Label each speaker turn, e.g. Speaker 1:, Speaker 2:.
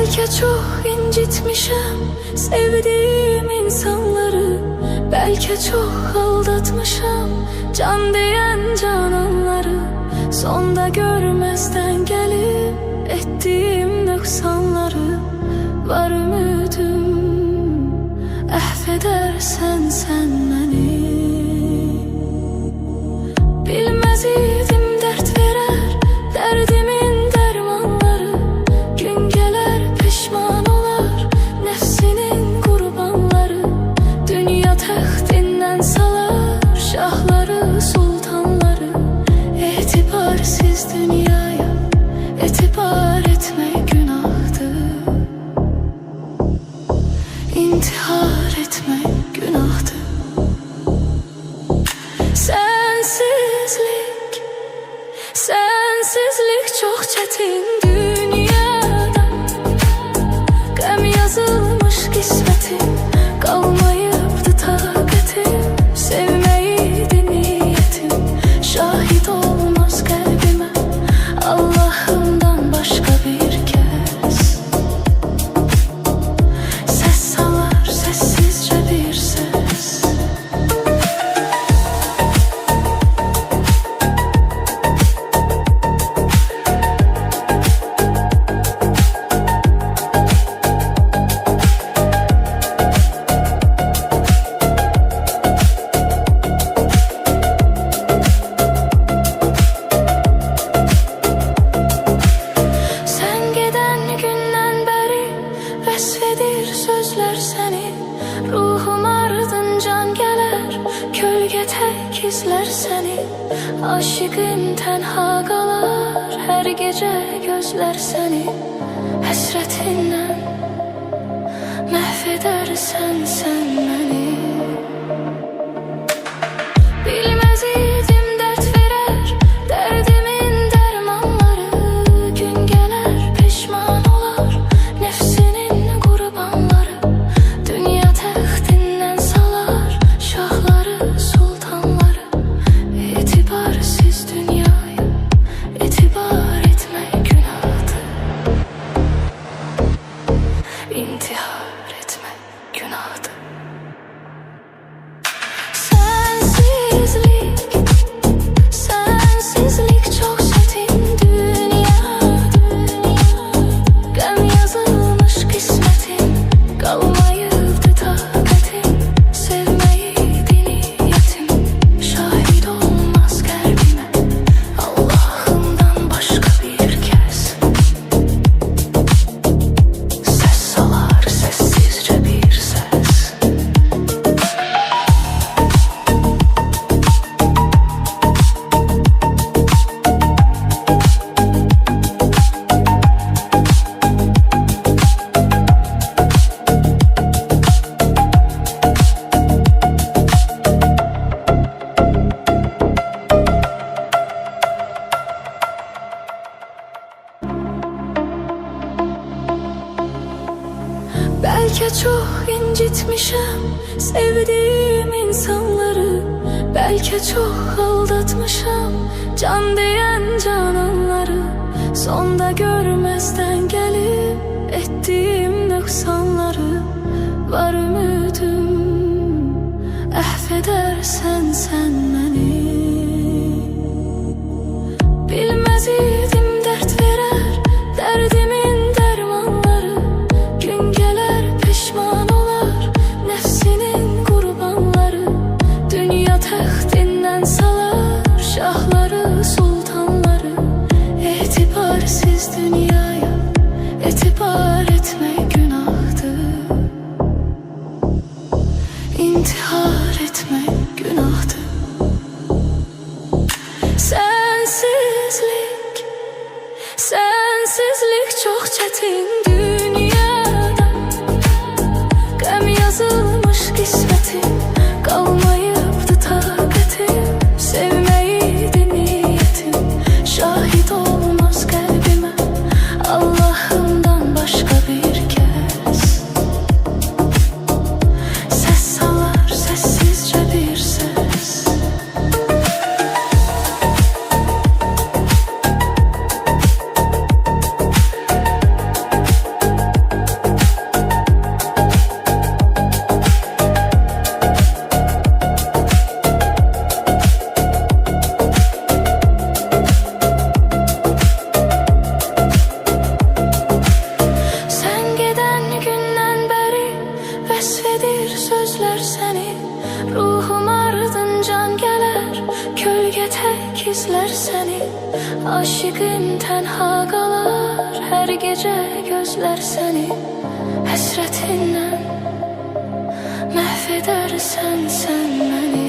Speaker 1: Belki çok incitmişim sevdiğim insanları, belki çok aldatmışım can diyen cananları. Sonda görmezden gelip ettiğim noksanları, var ümidim affedersen sen beni. Bilmez idim dert verer derdimin dermanları, gün gelir pişman olar nefsinin kurbanları. Dünya taxtinden salar şahları sultanları, etibarsiz dünyaya etibar etmek günahdır. İntihar etmek günahdır. Sensizlik çok çetin dünyada, gam yazılmış kısmetim, kalmayıptı takatim. Sevmeydi niyetim, şahit olmaz kalbime Allah'ımdan başka bir kez. Ses salar sessizce bir ses. Vesvedir sözler seni, ruhum ardıncan gelir, kölge tek izler seni. Aşıkım tenha kalar, her gece gözler seni. Hasretinden mahvedersen sen beni. Bilmez idim dert verer derdimin dermanları, gün gelir pişman olar nefsinin kurbanları. Dünya taxtinden salar şahları sultanları, etibarsiz dünyaya etibar etmek günahdır. İntihar etmek günahdır. Sensizlik çok çetin dünyada, gam yazılmış kısmetim, kalmayıptı takatim. Sevmeydi niyetim, şahit olmaz kalbime Allah'ımdan başka bir kez. Ses salar sessizce bir ses. Belki çok incitmişim sevdiğim insanları, belki çok aldatmışım can diyen cananları. Sonda görmezden gelip ettiğim noksanları, var ümidim affedersen sen beni. Bilmez idim dert verer derdimin dermanları, gün gelir pişman olar nefsinin kurbanları. Dünya taxtinden salar şahları sultanları, etibarsiz dünyaya etibar etmek günahdır. İntihar etmek günahdır. Sensizlik çok çetin dünyada, gam yazılmış kısmetim, kalmayıptı takatim. Sevmeydi niyetim, şahit olmaz kalbime Allah'ımdan başka bir kez. Ses salar sessizce bir ses. Aşıqın tənha qalar hər gecə gözlər səni həsrətindən məhv edərsən sən məni